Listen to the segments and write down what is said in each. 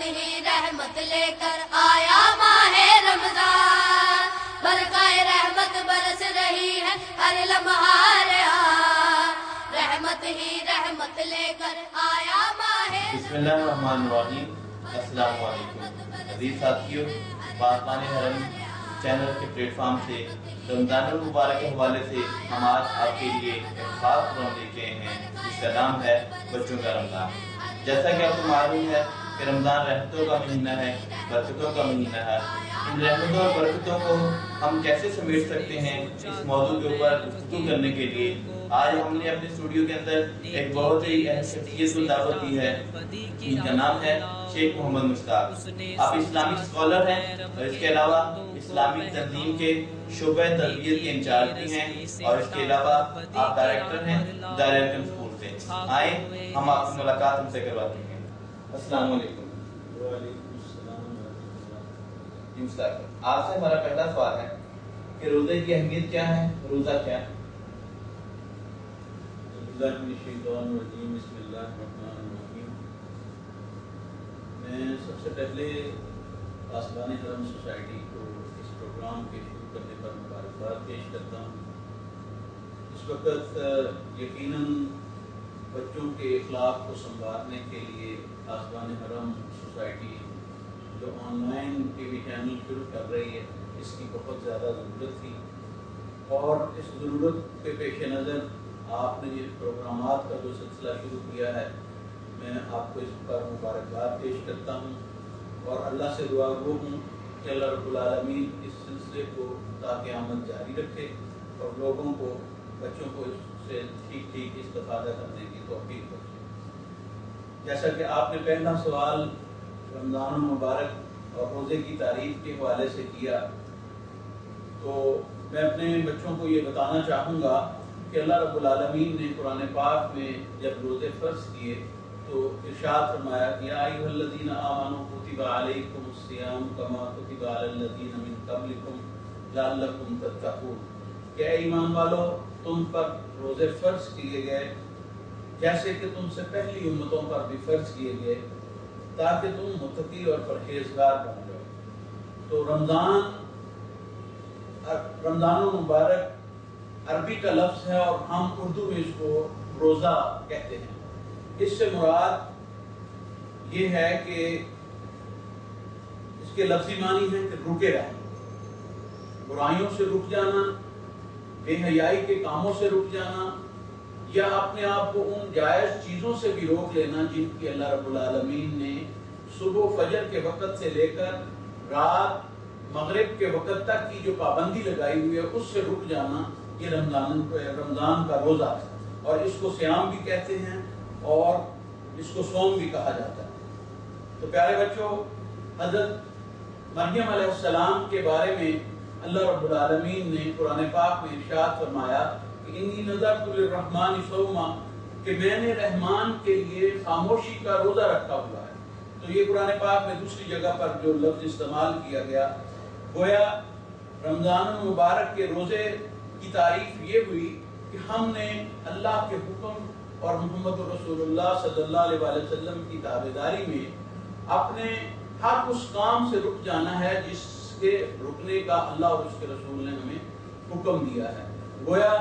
ہی رحمت لے کر آیا ماہ رمضان، برقائے رحمت برس رہی ہے ہر لمحہ ریاض، رحمت ہی رحمت لے کر آیا ماہ بسم اللہ الرحمن الرحیم۔ السلام علیکم عزیز ساتھیوں، پاسبان حرم چینل کے پلیٹ فارم سے رمضان المبارک کے حوالے سے ہم آج آپ کے لیے ایک خاص پروگرام لے کے آئے ہیں جس کا نام ہے بچوں کا رمضان۔ جیسا کہ آپ کو معلوم ہے کہ رمضان رحمتوں کا مہینہ ہے، برکتوں کا مہینہ ہے۔ ان رحمتوں اور برکتوں کو ہم کیسے سمیٹ سکتے ہیں، اس موضوع کے اوپر گفتگو کرنے کے لیے آج ہم نے اپنے اسٹوڈیو کے اندر ایک بہت ہی اہم شخصیت کو دعوت دی ہے۔ ان کا نام ہے شیخ محمد مشتاق۔ آپ اسلامک اسکالر ہیں اور اس کے علاوہ اسلامک تنظیم کے شعبہ تربیت کے انچارج بھی ہیں، اور اس کے علاوہ آپ ڈائریکٹر ہیں دار ارقم اسکول سے۔ آئیں ہم آپ سے ملاقات ہم سے کرواتے ہیں۔ السلام علیکم۔ وعلیکم السلام ورحمۃ اللہ۔ آپ سے ہمارا پہلا سوال ہے کہ روزے کی اہمیت کیا ہے، روزہ کیا ہے؟ اللہ من الشیطان الرجیم، بسم اللہ الرحمن الرحیم۔ میں سب سے پہلے پاسبان حرم سوسائٹی کو اس پروگرام کے شروع کرنے پر مبارکباد پیش کرتا ہوں۔ اس وقت یقیناً بچوں کے اخلاق کو سنوارنے کے لیے پاسبان حرم سوسائٹی جو on line T V channel شروع کر رہی ہے، اس کی بہت زیادہ ضرورت تھی، اور اس ضرورت کے پیش نظر آپ نے یہ پروگرامات کا جو سلسلہ شروع کیا ہے، میں آپ کو اس پر مبارکباد پیش کرتا ہوں، اور اللہ سے دعا گو ہوں کہ اللہ رب العالمین اس سلسلے کو تا قیامت جاری رکھے اور لوگوں کو، بچوں کو اس سے ٹھیک ٹھیک استفادہ کرنے کی توفیق بخشے۔ جیسا کہ آپ نے پہلا سوال رمضان المبارک اور روزے کی تعریف کے حوالے سے کیا، تو میں اپنے بچوں کو یہ بتانا چاہوں گا کہ اللہ رب العالمین نے قرآن پاک میں جب روزے فرض کیے تو ارشاد فرمایا کہ یا ایھا الذین آمنوا کتب علیکم الصیام کما کتب علی الذین من قبلکم لعلکم تتقون، کہ اے ایمان والو، تم پر روزے فرض کیے گئے جیسے کہ تم سے پہلی امتوں پر بھی فرض کیے گئے تاکہ تم متقی اور پرہیزگار بن جاؤ۔ تو رمضان المبارک عربی کا لفظ ہے اور ہم اردو میں اس کو روزہ کہتے ہیں۔ اس سے مراد یہ ہے کہ اس کے لفظی معنی ہے کہ رکے رہنا، برائیوں سے رک جانا، بے حیائی کے کاموں سے رک جانا، یا اپنے آپ کو ان جائز چیزوں سے بھی روک لینا جن کی اللہ رب العالمین نے صبح فجر کے وقت سے لے کر رات مغرب کے وقت تک کی جو پابندی لگائی ہوئی ہے اس سے رک جانا۔ یہ رمضان کا روزہ ہے، اور اس کو صیام بھی کہتے ہیں اور اس کو صوم بھی کہا جاتا ہے۔ تو پیارے بچوں، حضرت مریم علیہ السلام کے بارے میں اللہ رب العالمین نے قرآن پاک میں ارشاد فرمایا کہ انی نذرت للرحمن صوما، کہ میں نے رحمان کے لیے خاموشی کا روزہ رکھا ہوا ہے۔ تو یہ قرآن پاک میں دوسری جگہ پر جو لفظ استعمال کیا گیا، گویا رمضان المبارک کے روزے کی تعریف یہ ہوئی کہ ہم نے اللہ کے حکم اور محمد رسول اللہ صلی اللہ علیہ وسلم کی تابعداری میں اپنے ہر اس کام سے رک جانا ہے جس کے رکنے کا اللہ اور اس کے رسول نے ہمیں حکم دیا ہے۔ گویا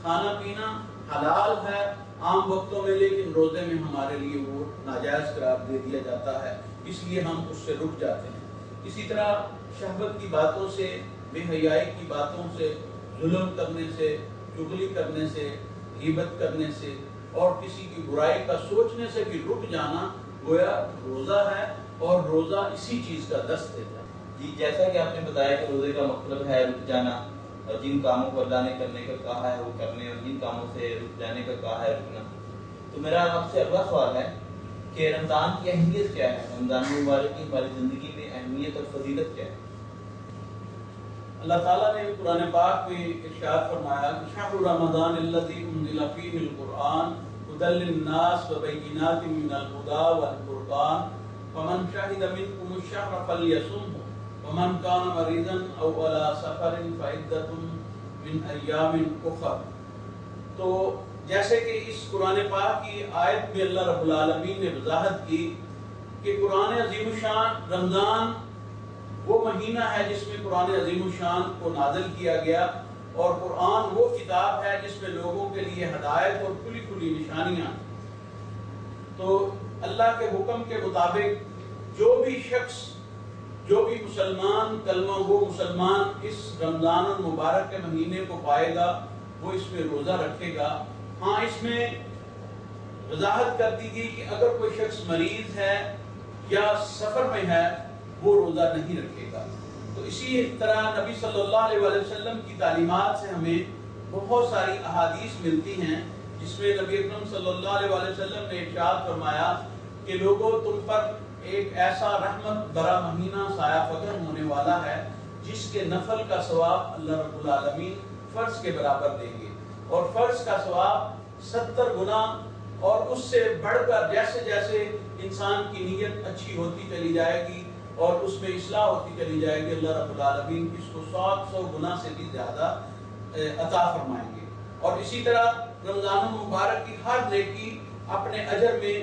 کھانا پینا حلال ہے عام وقتوں میں، لیکن روزے میں ہمارے لیے وہ ناجائز قرار دے دیا جاتا ہے، اس لیے ہم اس سے رک جاتے ہیں۔ اسی طرح شہوت کی باتوں سے، بے حیائی کی باتوں سے، ظلم کرنے سے، چغلی کرنے سے، غیبت کرنے سے اور کسی کی برائی کا سوچنے سے بھی رک جانا گویا روزہ ہے، اور روزہ اسی چیز کا دست دیتا ہے۔ جی، جیسا کہ آپ نے بتایا کہ روزے کا مطلب ہے رک جانا، اور جن کاموں کو اللہ نے کرنے کا کہا ہے وہ کرنے، اور جن کاموں سے رک جانے کا کہا ہے رکنا۔ تو میرا آپ سے اگلا سوال ہے کہ رمضان کی اہمیت کیا ہے، رمضان مبارک کی ہماری زندگی میں اہمیت اور فضیلت کیا ہے؟ اللہ تعالیٰ نے قرآن پاک میں ارشاد فرمایا کہ شہر رمضان الذی انزل فیہ القرآن ھدی للناس وبینات من الھدی والفرقان فمن شہد منکم الشہر فلیصمہ ومن کان مریضا او علی سفر فعدۃ من ایام اخر۔ تو جیسے کہ اس قرآن پاک کی آیت میں اللہ رب العالمین نے وضاحت کی کہ قرآن عظیم الشان رمضان وہ مہینہ ہے جس میں قرآن عظیم الشان کو نازل کیا گیا، اور قرآن وہ کتاب ہے جس میں لوگوں کے لیے ہدایت اور کھلی کھلی نشانیاں۔ تو اللہ کے حکم کے مطابق جو بھی شخص، جو بھی مسلمان کلمہ گو مسلمان اس رمضان المبارک کے مہینے کو پائے گا وہ اس میں روزہ رکھے گا۔ ہاں، اس میں وضاحت کر دی گئی کہ اگر کوئی شخص مریض ہے یا سفر میں ہے وہ روزہ نہیں رکھے گا۔ تو اسی طرح نبی صلی اللہ علیہ وسلم کی تعلیمات سے ہمیں بہت ساری احادیث ملتی ہیں جس میں نبی اکرم صلی اللہ علیہ وسلم نے ارشاد فرمایا کہ لوگوں، تم پر ایک ایسا رحمت برا مہینہ سایہ فگن ہونے والا ہے جس کے نفل کا ثواب اللہ رب العالمین فرض کے برابر دیں گے، اور فرض کا ثواب 70 گنا، اور اس سے بڑھ کر جیسے جیسے انسان کی نیت اچھی ہوتی چلی جائے گی اور اس میں اصلاح ہوتی چلی جائے گی، اللہ رب العالمین اس کو 100 گنا سے بھی زیادہ عطا فرمائیں گے۔ اور اسی طرح رمضان المبارک کی ہر نیکی اپنے اجر میں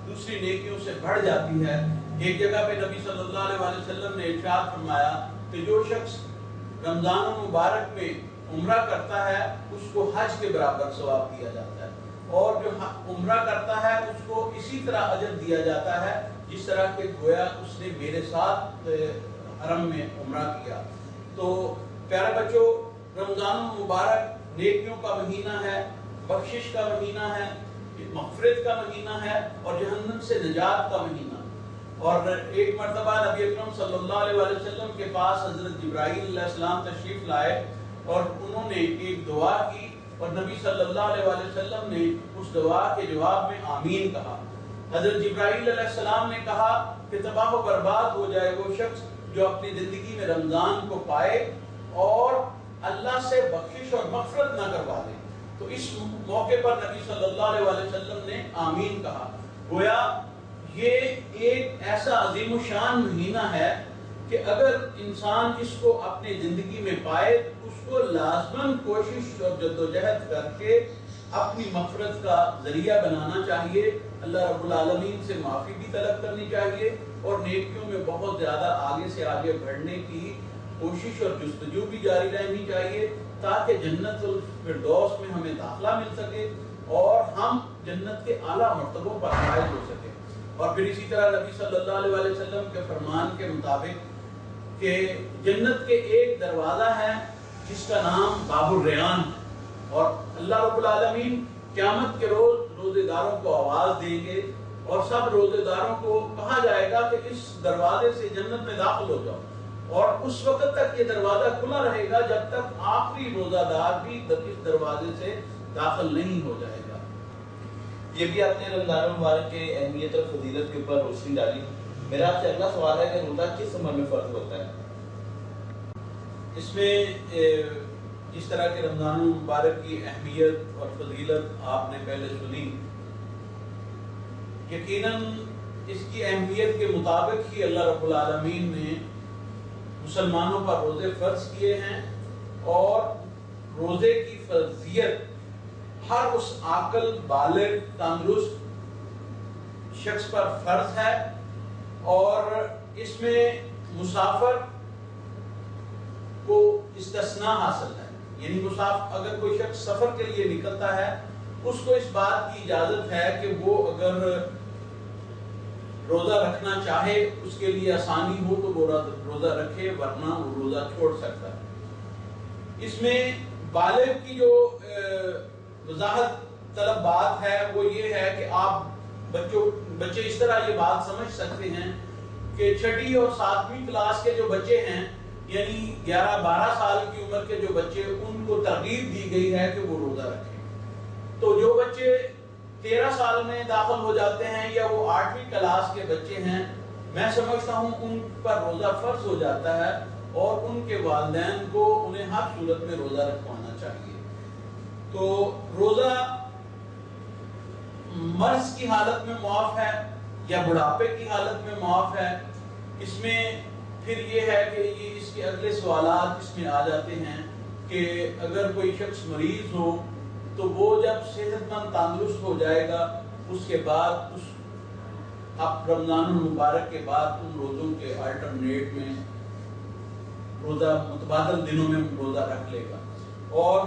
دوسری نیکیوں سے بڑھ جاتی ہے۔ ایک جگہ پہ نبی صلی اللہ علیہ وسلم نے ارشاد فرمایا کہ جو شخص رمضان المبارک میں عمرہ کرتا ہے اس کو حج کے برابر ثواب دیا جاتا ہے، اور جو عمرہ کرتا ہے اس کو اسی طرح اجر دیا جاتا ہے جس طرح کہ گویا اس نے میرے ساتھ حرم میں عمرہ کیا۔ تو پیارے بچوں، رمضان المبارک نیکیوں کا مہینہ ہے، بخشش کا مہینہ ہے، مغفرت کا مہینہ ہے، اور جہنم سے نجات کا مہینہ۔ اور ایک مرتبہ نبی اکرم صلی اللہ علیہ وسلم کے پاس حضرت جبرائیل علیہ السلام تشریف لائے اور انہوں نے ایک دعا کی، اور نبی صلی اللہ علیہ وسلم نے اس دعا کے جواب میں آمین کہا۔ حضرت جبرائیل علیہ السلام نے کہا کہ تباہ و برباد ہو جائے وہ شخص جو اپنی زندگی میں رمضان کو پائے اور اللہ سے بخشش اور مغفرت نہ کروا دے۔ تو اس موقع پر نبی صلی اللہ علیہ وسلم نے آمین کہا۔ گویا یہ ایک ایسا عظیم الشان مہینہ ہے کہ اگر انسان اس کو اپنی زندگی میں پائے اس کو لازماً کوشش اور جدوجہد کر کے اپنی مغفرت کا ذریعہ بنانا چاہیے، اللہ رب العالمین سے معافی بھی طلب کرنی چاہیے، اور نیکیوں میں بہت زیادہ آگے سے آگے بڑھنے کی کوشش اور جستجو بھی جاری رہنی چاہیے تاکہ جنت الفردوس میں ہمیں داخلہ مل سکے اور ہم جنت کے اعلیٰ مرتبوں پر فائز ہو سکے۔ اور پھر اسی طرح نبی صلی اللہ علیہ وسلم کے فرمان کے مطابق کہ جنت کے ایک دروازہ ہے جس کا نام باب الریان، اور اللہ رب العالمین قیامت کے روز روزے داروں کو آواز دیں گے اور سب روزے داروں کو کہا جائے گا کہ اس دروازے سے جنت میں داخل ہو جاؤ، اور اس وقت تک یہ دروازہ کھلا رہے گا جب تک آخری روزہ دار بھی اس دروازے سے داخل نہیں ہو جائے گا۔ یہ بھی آپ نے رمضان المبارک کے اہمیت اور فضیلت کے اوپر روشنی ڈالی۔ میرا آپ سے اگلا سوال ہے کہ روزہ کس عمر میں فرض ہوتا ہے؟ اس میں جس طرح کہ رمضان المبارک کی اہمیت اور فضیلت آپ نے پہلے سنی، یقیناً اس کی اہمیت کے مطابق ہی اللہ رب العالمین نے مسلمانوں پر روزے فرض کیے ہیں، اور روزے کی فرضیت ہر اس عاقل بالغ تندرست شخص پر فرض ہے، اور اس میں مسافر کو استثناء حاصل ہے، یعنی اگر کوئی شخص سفر کے لیے نکلتا ہے اس کو اس بات کی اجازت ہے کہ وہ اگر روزہ رکھنا چاہے، اس کے لیے آسانی ہو تو وہ روزہ رکھے، ورنہ وہ روزہ چھوڑ سکتا ہے۔ اس میں بالغ کی جو وضاحت طلب بات ہے وہ یہ ہے کہ آپ بچے اس طرح یہ بات سمجھ سکتے ہیں کہ 6 اور 7ویں کلاس کے جو بچے ہیں، یعنی 11-12 سال کی عمر کے جو بچے، ان کو ترغیب دی گئی ہے کہ وہ روزہ رکھیں۔ تو جو بچے 13 سال میں داخل ہو جاتے ہیں یا وہ 8ویں کلاس کے بچے ہیں، میں سمجھتا ہوں ان پر روزہ فرض ہو جاتا ہے، اور ان کے والدین کو انہیں ہر صورت میں روزہ رکھوانا چاہیے۔ تو روزہ مرض کی حالت میں معاف ہے یا بڑھاپے کی حالت میں معاف ہے، اس میں پھر یہ ہے کہ یہ اس کے اگلے سوالات اس میں آ جاتے ہیں کہ اگر کوئی شخص مریض ہو تو وہ جب صحت مند تندرست ہو جائے گا اس کے بعد اس اب رمضان المبارک کے بعد ان روزوں کے الٹرنیٹ میں روزہ متبادل دنوں میں روزہ رکھ لے گا، اور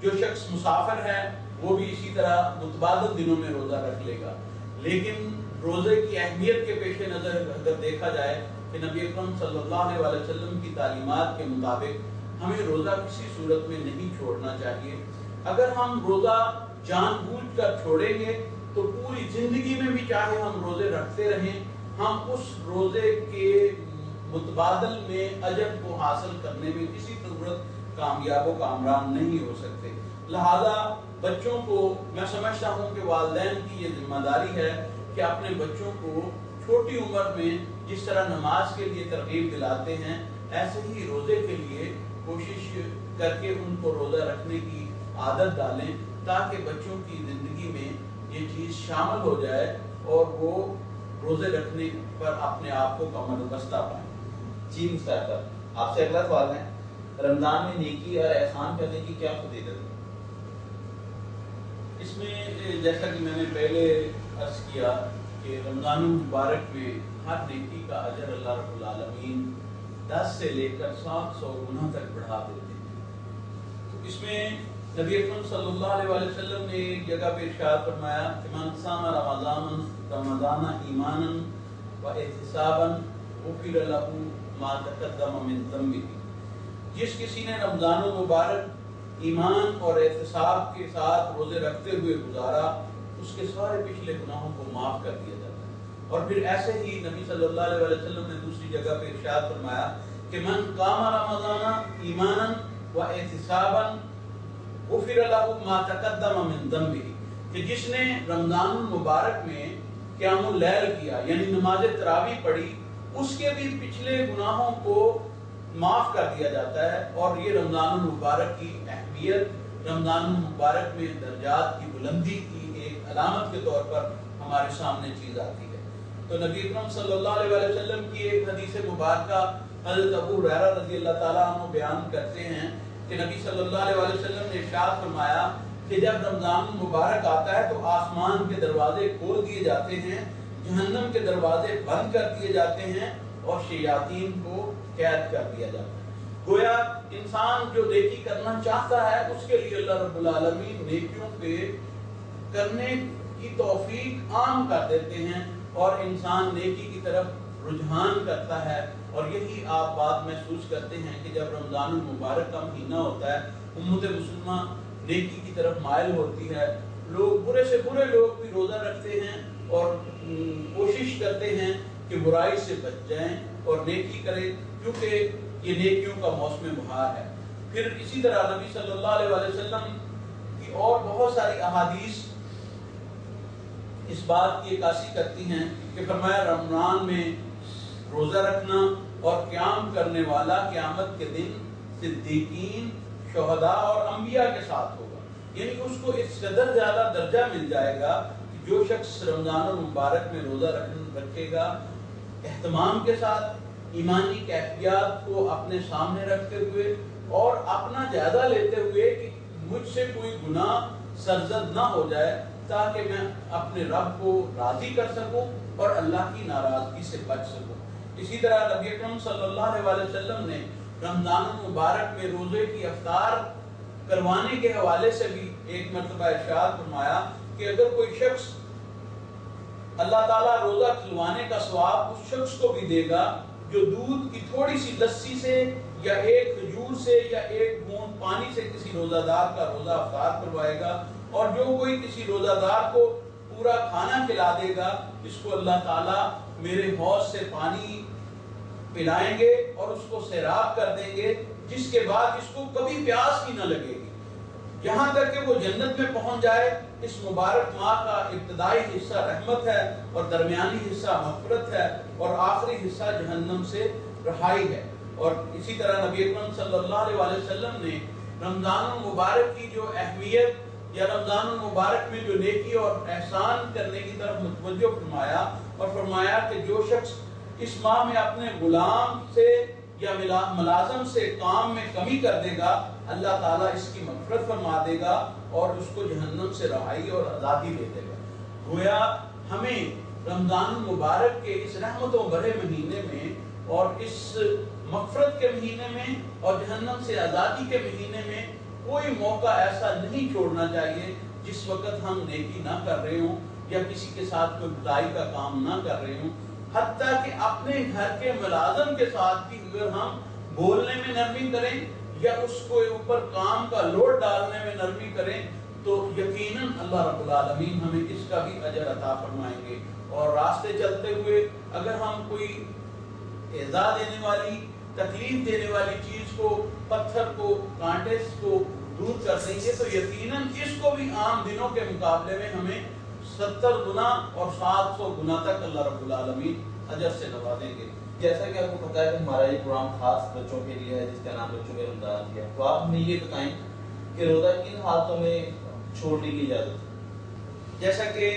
جو شخص مسافر ہے وہ بھی اسی طرح متبادل دنوں میں روزہ رکھ لے گا۔ لیکن روزے کی اہمیت کے پیش نظر اگر دیکھا جائے کہ نبی اکرم صلی اللہ علیہ وسلم کی تعلیمات کے مطابق ہمیں روزہ کسی صورت میں نہیں چھوڑنا چاہیے۔ اگر ہم روزہ جان بوجھ کر چھوڑیں گے تو پوری زندگی میں بھی چاہے ہم روزے رکھتے رہیں، ہم اس روزے کے متبادل میں اجر کو حاصل کرنے میں کسی صورت کامیاب و کامران نہیں ہو سکتے۔ لہذا بچوں کو میں سمجھتا ہوں کہ والدین کی یہ ذمہ داری ہے کہ اپنے بچوں کو چھوٹی عمر میں جس طرح نماز کے لیے ترغیب دلاتے ہیں ایسے ہی روزے کے لیے کوشش کر کے ان کو روزہ رکھنے کی عادت ڈالیں، تاکہ بچوں کی زندگی میں یہ چیز شامل ہو جائے اور وہ روزے رکھنے پر اپنے آپ کو کمر بستہ پائیں۔ جی مستعد صاحب، آپ سے اگلا سوال ہے، رمضان میں نیکی اور احسان کرنے کی کیا فضیلت ہے؟ اس میں جیسا کہ میں نے پہلے عرض کیا کہ رمضان المبارک میں ہر نیکی کا اجر اللہ رب العالمین 10 سے لے کر 700 گنا تک بڑھا دیتے ہیں۔ تو اس میں نبی اکرم صلی اللہ علیہ وسلم نے ایک جگہ پہ ارشاد فرمایا کہ من صام رمضان ایمانا و احتسابا غفر له ما تقدم من ذنبه، جس کسی نے رمضان المبارک ایمان اور احتساب کے ساتھ روزے رکھتے ہوئے گزارا، اس کے سارے پچھلے گناہوں کو معاف کر دیا جاتا ہے۔ اور پھر ایسے ہی نبی صلی اللہ علیہ وسلم نے دوسری جگہ پہ ارشاد فرمایا کہ من قام رمضان ایمانا و احتسابا غفر له ما تقدم من ذنبه، کہ جس نے رمضان المبارک میں قیام اللیل کیا یعنی نماز تراویح پڑھی، اس کے بھی پچھلے گناہوں کو معاف کر دیا جاتا ہے۔ اور یہ رمضان المبارک کی اہمیت، رمضان المبارک میں درجات کی بلندی کی ایک علامت کے طور پر ہمارے سامنے چیز آتی ہے۔ تو نبی اکرم صلی اللہ علیہ وسلم کی ایک حدیث مبارکہ حضرت ابو ہریرہ رضی اللہ تعالیٰ عنہ بیان کرتے ہیں کہ نبی صلی اللہ علیہ وسلم نے ارشاد فرمایا کہ جب رمضان المبارک آتا ہے تو آسمان کے دروازے کھول دیے جاتے ہیں، جہنم کے دروازے بند کر دیے جاتے ہیں اور شیاطین کو قید کر دیا جاتا ہے۔ گویا انسان جو نیکی کرنا چاہتا ہے اس کے لیے اللہ رب العالمین نیکیوں پہ کرنے کی توفیق عام کر دیتے ہیں اور انسان نیکی کی طرف رجحان کرتا ہے۔ اور یہی آپ بات محسوس کرتے ہیں کہ جب رمضان المبارک کا مہینہ ہوتا ہے، امت مسلمہ نیکی کی طرف مائل ہوتی ہے، لوگ برے سے برے لوگ بھی روزہ رکھتے ہیں اور کوشش کرتے ہیں کہ برائی سے بچ جائیں اور نیکی کریں، کیونکہ یہ نیکیوں کا موسم بہار ہے۔ پھر اسی طرح نبی صلی اللہ علیہ وسلم کی اور بہت ساری احادیث اس بات کی عکاسی کرتی ہیں کہ فرمایا رمضان میں روزہ رکھنا اور قیام کرنے والا قیامت کے دن صدیقین، شہداء اور انبیاء کے ساتھ ہوگا، یعنی اس کو اس قدر زیادہ درجہ مل جائے گا کہ جو شخص رمضان المبارک میں روزہ رکھے گا اہتمام کے ساتھ، ایمانی کیفیات کو اپنے سامنے رکھتے ہوئے اور اپنا جائزہ لیتے ہوئے کہ مجھ سے کوئی گناہ سرزد نہ ہو جائے، تاکہ میں اپنے رب کو راضی کر سکوں اور اللہ کی ناراضگی سے بچ سکوں۔ اسی طرح نبی اکرم صلی اللہ علیہ وسلم نے رمضان المبارک میں روزے کی افطار کروانے کے حوالے سے بھی ایک مرتبہ ارشاد فرمایا کہ اگر کوئی شخص اللہ تعالیٰ روزہ کھلوانے کا ثواب اس شخص کو بھی دے گا جو دودھ کی تھوڑی سی لسی سے یا ایک کھجور سے یا ایک بوند پانی سے کسی روزہ دار کا روزہ افطار کروائے گا، اور جو کوئی کسی روزہ دار کو پورا کھانا کھلا دے گا، اس کو اللہ تعالیٰ میرے حوض سے پانی پلائیں گے اور اس کو سیراب کر دیں گے، جس کے بعد اس کو کبھی پیاس ہی نہ لگے گی، یہاں تک کہ وہ جنت میں پہنچ جائے۔ اس مبارک ماہ کا ابتدائی حصہ رحمت ہے اور درمیانی حصہ مغفرت ہے اور آخری حصہ جہنم سے رہائی ہے۔ اور اسی طرح نبی اکرم صلی اللہ علیہ وسلم نے رمضان المبارک کی جو اہمیت یا رمضان المبارک میں جو نیکی اور احسان کرنے کی طرف متوجہ فرمایا اور فرمایا کہ جو شخص اس ماہ میں اپنے غلام سے یا ملازم سے کام میں کمی کر دے گا، اللہ تعالیٰ اس کی مغفرت فرما دے گا اور اس کو جہنم سے رہائی اور آزادی دے دے گا۔ گویا ہمیں رمضان المبارک کے اس رحمتوں بھرے مہینے میں اور اس مغفرت کے مہینے میں اور جہنم سے آزادی کے مہینے میں کوئی موقع ایسا نہیں چھوڑنا چاہیے جس وقت ہم نیکی نہ کر رہے ہوں یا کسی کے ساتھ کوئی بھلائی کا کام نہ کر رہے ہوں. حتیٰ کہ اپنے گھر کے ملازم کے ساتھ بھی اگر ہم بولنے میں نرمی کریں یا اس کو اوپر کام کا لوڈ ڈالنے میں نرمی کریں تو یقیناً اللہ رب العالمین ہمیں اس کا بھی اجر عطا فرمائیں گے. اور راستے چلتے ہوئے اگر ہم کوئی ایذا دینے والی تکلیف دینے والی چیز کو پتھر کو کانٹے کو دور کر دیں گے تو یقیناً اس کو بھی عام دنوں کے مقابلے میں ہمیں 70 گنا اور 700 گنا تک اللہ رب العالمین اجر سے نوازیں گے. جیسا کہ آپ کو پتا ہے کہ ہمارا یہ پروگرام خاص بچوں کے لیے ہے جس کا نام بچوں کے رمضان کیا ہے، تو آپ ہمیں یہ بتائیں کہ روزہ کن حالتوں میں چھوڑنے کی اجازت ہے؟ جیسا کہ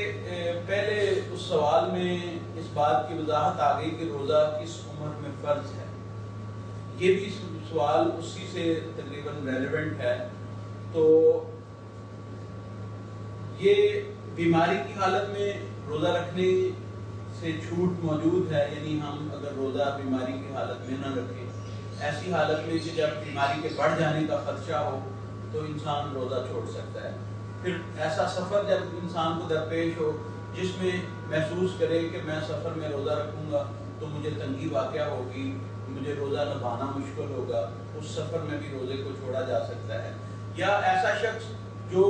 پہلے اس سوال میں اس بات کی وضاحت آ گئی کہ روزہ کس عمر میں فرض ہے، یہ بھی سوال اسی سے تقریباً ریلیونٹ ہے. تو یہ بیماری کی حالت میں روزہ رکھنے سے چھوٹ موجود ہے، یعنی ہم اگر روزہ بیماری کی حالت میں نہ رکھیں، ایسی حالت میں کہ جب بیماری کے بڑھ جانے کا خدشہ ہو تو انسان روزہ چھوڑ سکتا ہے. پھر ایسا سفر جب انسان کو درپیش ہو جس میں محسوس کرے کہ میں سفر میں روزہ رکھوں گا تو مجھے تنگی واقع ہوگی، مجھے روزہ نبھانا مشکل ہوگا، اس سفر میں بھی روزے کو چھوڑا جا سکتا ہے. یا ایسا شخص جو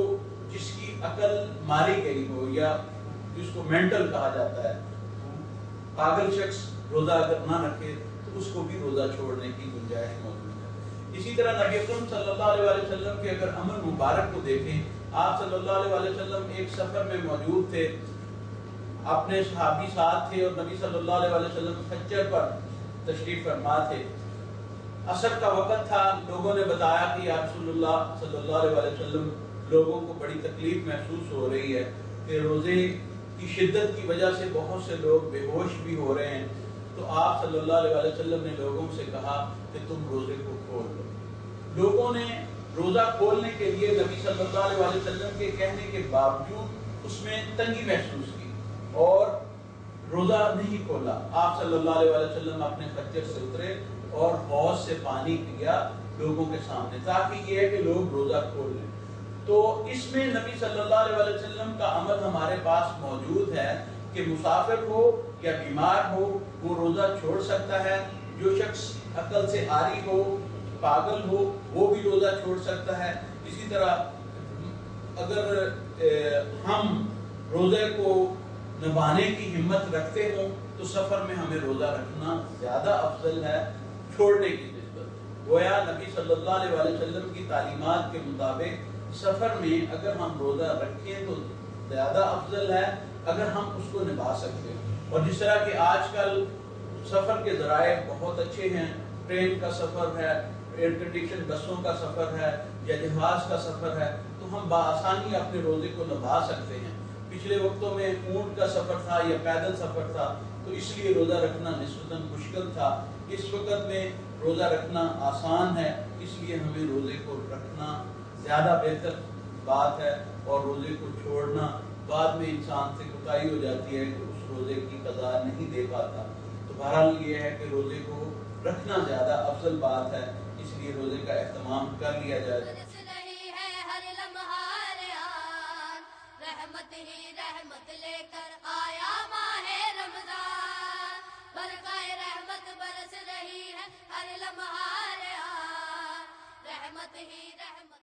جس کی عقل ماری گئی ہو یا جس کو مینٹل کہا جاتا ہے، پاگل شخص روزہ اگر نہ رکھے تو اس کو بھی روزہ چھوڑنے کی گنجائش موجود ہے. اسی طرح نبی اکرم صلی اللہ علیہ وسلم کے اگر عمل مبارک کو دیکھیں، آپ صلی اللہ علیہ وسلم ایک سفر میں موجود تھے، اپنے صحابی ساتھ تھے اور نبی صلی اللہ علیہ وسلم خچر پر تشریف فرما تھے. عصر کا وقت تھا، لوگوں نے بتایا کہ یا رسول اللہ صلی اللہ علیہ وسلم لوگوں کو بڑی تکلیف محسوس ہو رہی ہے کہ روزے کی شدت کی وجہ سے بہت سے لوگ بے ہوش بھی ہو رہے ہیں. تو آپ صلی اللہ علیہ وسلم نے لوگوں سے کہا کہ تم روزے کو کھول لو. لوگوں نے روزہ کھولنے کے لیے نبی صلی اللہ علیہ وسلم کے کہنے کے باوجود اس میں تنگی محسوس کی اور روزہ نہیں کھولا. آپ صلی اللہ علیہ وسلم اپنے خچر سے اترے اور حوض سے پانی پیا لوگوں کے سامنے تاکہ یہ ہے کہ لوگ روزہ کھول لیں. تو اس میں نبی صلی اللہ علیہ وسلم کا عمل ہمارے پاس موجود ہے کہ مسافر ہو یا بیمار ہو وہ روزہ چھوڑ سکتا ہے. جو شخص عقل سے عاری ہو، پاگل ہو، وہ بھی روزہ چھوڑ سکتا ہے. اسی طرح اگر ہم روزے کو نبھانے کی ہمت رکھتے ہوں تو سفر میں ہمیں روزہ رکھنا زیادہ افضل ہے چھوڑنے کی نسبت. گویا نبی صلی اللہ علیہ وسلم کی تعلیمات کے مطابق سفر میں اگر ہم روزہ رکھیں تو زیادہ افضل ہے اگر ہم اس کو نبھا سکتے ہیں. اور جس طرح کہ آج کل سفر کے ذرائع بہت اچھے ہیں، ٹرین کا سفر ہے، ایئر کنڈیشن بسوں کا سفر ہے یا جہاز کا سفر ہے، تو ہم بآسانی اپنے روزے کو نبھا سکتے ہیں. پچھلے وقتوں میں اونٹ کا سفر تھا یا پیدل سفر تھا تو اس لیے روزہ رکھنا نسبتاً مشکل تھا. اس وقت میں روزہ رکھنا آسان ہے، اس لیے ہمیں روزے کو رکھنا زیادہ بہتر بات ہے. اور روزے کو چھوڑنا بعد میں انسان سے کوتاہی ہو جاتی ہے کہ اس روزے کی قضا نہیں دے پاتا. تو بہرحال یہ ہے کہ روزے کو رکھنا زیادہ افضل بات ہے، اس لیے روزے کا اہتمام کر لیا جائے. رحمت ہی رحمت لے کر آیا ماہ رمضان، برقع رحمت برس رہی ہے ہر لمحہ ریاض. رحمت ہی